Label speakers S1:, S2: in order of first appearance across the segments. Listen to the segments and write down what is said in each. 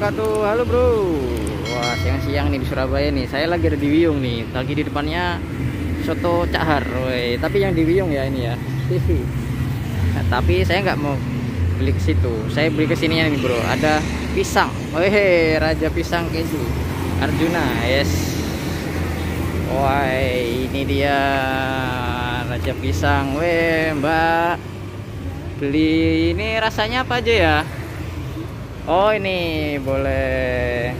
S1: wabarakatuh. Halo bro. Wah, siang-siang nih di Surabaya nih. Saya lagi ada di Wiyung nih. Lagi di depannya soto Cak Har. Woi, tapi yang di Wiyung ya ini ya. Nah, tapi saya nggak mau beli ke situ. Saya beli ke sininya nih bro. Ada pisang. Woi, Raja Pisang Keju Arjuna. Yes. Wah, ini dia Raja Pisang. Weh, Mbak. Beli ini rasanya apa aja ya? Oh, ini boleh.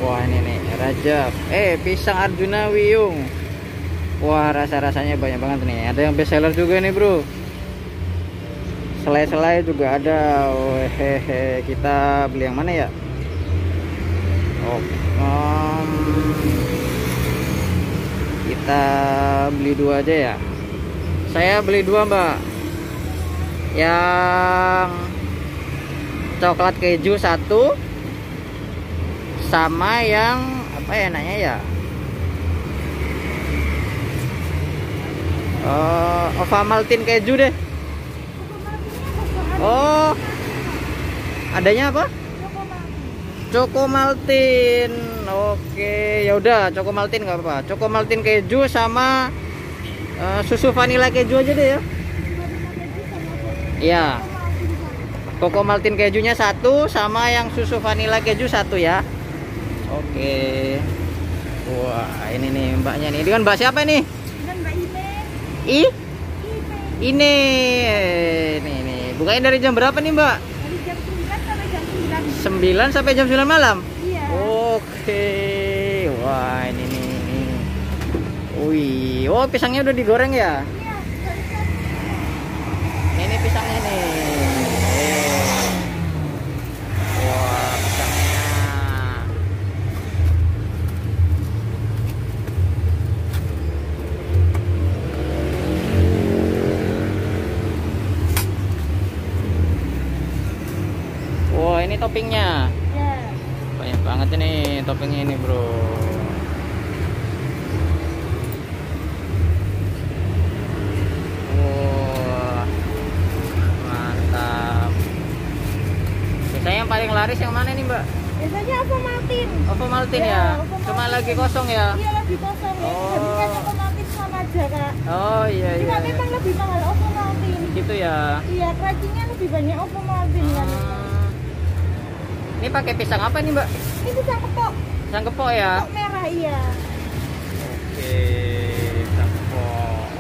S1: Wah, ini nih Raja. Pisang Arjuna Wiyung. Wah, rasa-rasanya banyak banget nih. Ada yang best seller juga nih, bro. Selai-selai juga ada. Hehehe, kita beli yang mana ya? Oh, kita beli dua aja ya. Saya beli dua, Mbak. Yang coklat keju satu, sama yang apa ya nanya ya? Ovaltine keju deh. Oh, adanya apa? Chocomaltine. Oke, ya udah Chocomaltine nggak apa-apa. Chocomaltine keju sama susu vanila keju aja deh ya. Iya. Chocomaltine kejunya satu, sama yang susu vanila keju satu ya. Oke. Wah, ini nih mbaknya nih. Ini kan mbak siapa nih?
S2: Mbak
S1: Ine. Ini bukanya dari jam berapa nih mbak?
S2: Dari jam 9 sampai jam 9.
S1: 9 sampai jam 9 malam?
S2: Iya.
S1: Oke. Wah, ini nih. Wih, oh pisangnya udah digoreng ya?
S2: Iya.
S1: Ini pisangnya nih. Wah, pisangnya. Wah, ini toppingnya.
S2: Iya.
S1: Banyak banget ini toppingnya ini, bro. Wah, mantap. Biasanya yang paling laris yang mana nih, Mbak?
S2: Biasanya Ovaltine.
S1: Ovaltine
S2: Ya,
S1: ya?
S2: Ovaltine.
S1: Cuma lagi kosong ya?
S2: Iya, lagi kosong ya.
S1: Oh.
S2: Jadi kan Ovaltine sama aja, Kak.
S1: Oh iya
S2: Cuma
S1: iya.
S2: memang lebih mahal Ovaltine.
S1: Gitu ya.
S2: Iya, crunchy-nya lebih banyak Ovaltine kan.
S1: Ini pakai pisang apa nih, Mbak?
S2: Ini pisang kepok.
S1: Pisang kepok ya?
S2: Kepok merah, iya.
S1: Oke, pisang kepok.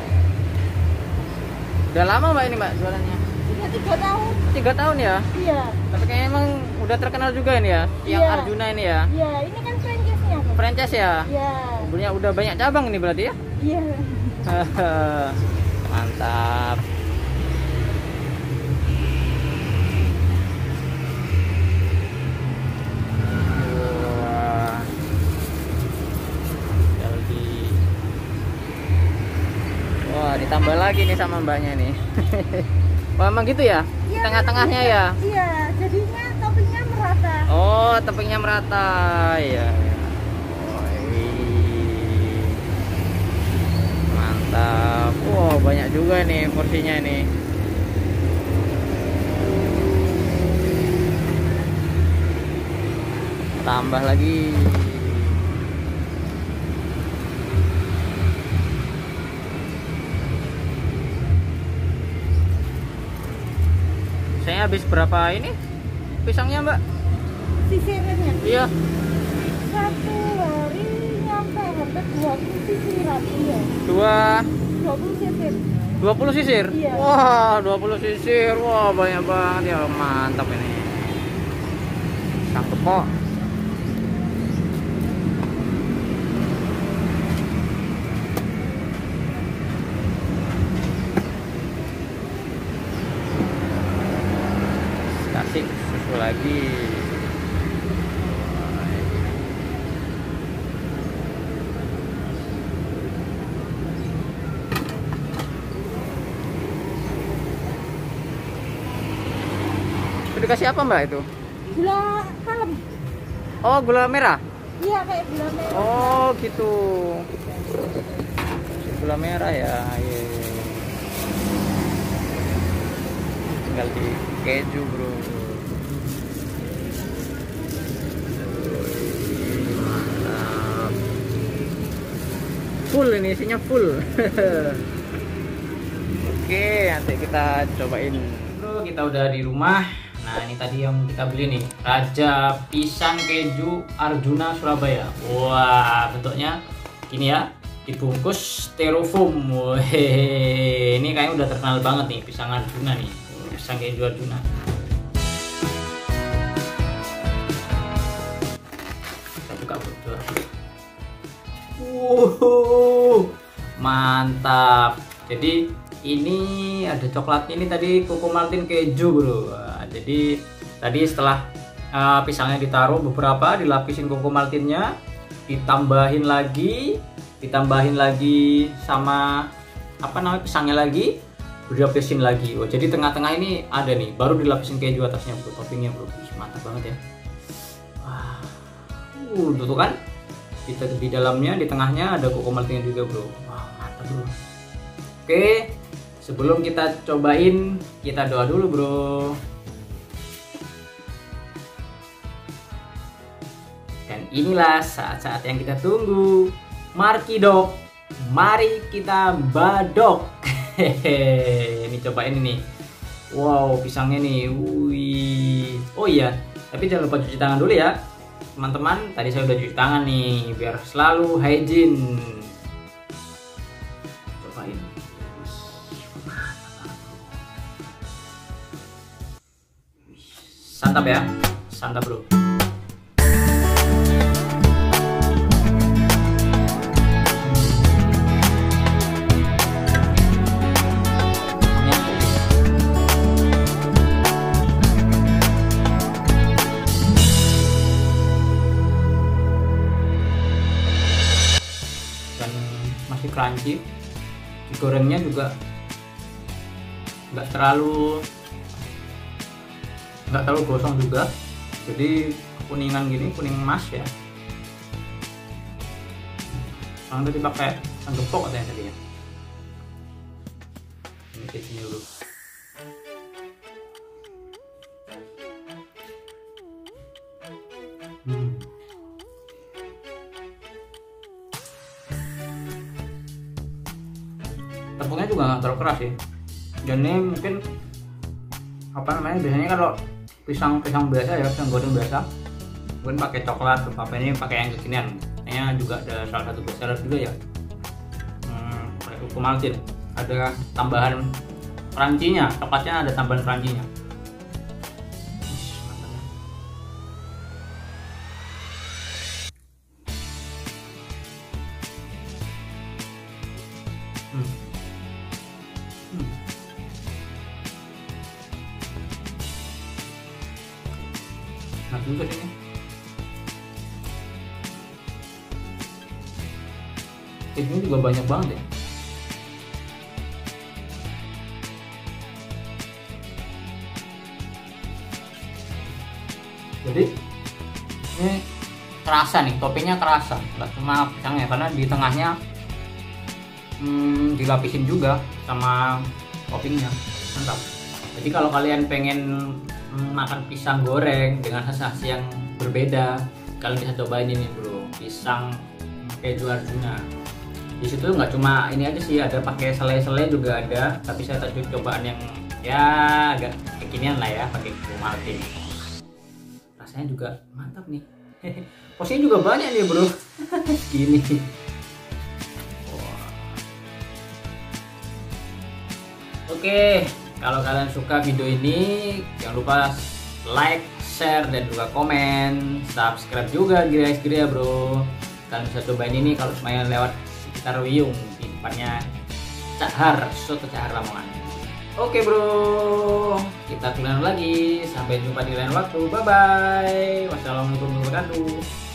S1: Udah lama Mbak ini, Mbak, jualannya?
S2: Sudah 3 tahun.
S1: 3 tahun ya?
S2: Iya.
S1: Tapi kayaknya emang udah terkenal juga ini ya, yang
S2: Iya.
S1: Arjuna ini ya.
S2: Iya, ini kan franchise-nya, Kak.
S1: Franchise ya?
S2: Iya.
S1: Punya udah banyak cabang ini berarti ya?
S2: Iya.
S1: Mantap. Wah. Wah, ditambah lagi nih sama mbaknya nih. Wah, emang gitu ya? Di
S2: Iya,
S1: tengah-tengahnya ya?
S2: Iya, jadinya toppingnya merata.
S1: Oh, toppingnya merata. Iya. Mantap. Wow, banyak juga nih porsinya nih. Tambah lagi. Saya habis berapa ini pisangnya, Mbak?
S2: Sisirnya.
S1: Iya.
S2: Satu hari nyampe hampir 20 sisiran. Iya. 20 sisir.
S1: 20 sisir?
S2: Iya.
S1: Wah, 20 sisir. Wah, banyak banget ya. Mantap ini. Pisang kepok. Kasih susu lagi. Itu dikasih apa mbak itu?
S2: Gula kalem.
S1: Oh, gula merah?
S2: Iya, kayak gula merah.
S1: Oh gitu. Gula merah ya. Iya, iya. Tinggal di keju bro. full ini, isinya full. Oke, nanti kita cobain. Bro, kita udah di rumah. Nah, ini tadi yang kita beli nih, Raja Pisang Keju Arjuna Surabaya. Wah, bentuknya gini ya, dibungkus styrofoam. Wih, ini kayaknya udah terkenal banget nih pisang Arjuna nih, pisang keju Arjuna. Kita buka betul. Mantap. Jadi ini ada coklatnya, ini tadi Coco Maltin keju bro. Jadi tadi setelah pisangnya ditaruh beberapa, dilapisin Coco Maltinnya, ditambahin lagi sama apa namanya pisangnya lagi, dilapisin lagi. Oh, jadi tengah-tengah ini ada nih, baru dilapisin keju atasnya bro, toppingnya bro. Mantap banget ya. Wah, tuh kan, di dalamnya, di tengahnya ada Coco Maltinnya juga bro. Wah, mantap bro. Oke, sebelum kita cobain, kita doa dulu bro. Dan inilah saat-saat yang kita tunggu. Markidok, mari kita badok. Hehehe, ini cobain ini. Wow, pisangnya nih. Wih. Oh iya, tapi jangan lupa cuci tangan dulu ya, teman-teman. Tadi saya udah cuci tangan nih, biar selalu hygiene. Cobain. Santap ya, santap bro. Dan masih crunchy, digorengnya juga nggak terlalu gosong juga, jadi kuningan gini, kuning emas ya. Tadi pakai gepok katanya tadi ya. Ini kejunya dulu. Tepungnya juga nggak terlalu keras sih. Dan ini mungkin apa namanya, biasanya kalau pisang biasa ya, pisang goreng biasa mungkin pakai coklat atau apa, ini pakai yang kekinian. Ini juga ada salah satu bestseller juga ya, pakai Coco Maltin, ada tambahan crunchy-nya, coklatnya ada tambahan crunchy-nya. Nah juga ini kejunya juga banyak banget ya. Jadi ini kerasa nih, toppingnya kerasa, nggak cuma pisangnya, karena di tengahnya dilapisin juga sama toppingnya. Mantap. Jadi kalau kalian pengen makan pisang goreng dengan sensasi yang berbeda, kalian bisa cobain ini bro, pisang keju Arjuna. Di situ nggak cuma ini aja sih, ada pakai selai-selai juga ada, tapi saya tadi cobaan yang ya agak kekinian lah ya, pakai Coco Maltin. Rasanya juga mantap nih. Porsinya juga banyak nih bro. Gini. Oke, kalau kalian suka video ini, jangan lupa like, share, dan juga komen, subscribe juga guys ya bro. Kalian bisa cobain ini kalau semuanya lewat sekitar Wiyung, di depannya Cak Har, soto Cak Har Lamongan. Oke bro, kita keluar lagi, sampai jumpa di lain waktu, bye bye. Wassalamualaikum warahmatullahi wabarakatuh.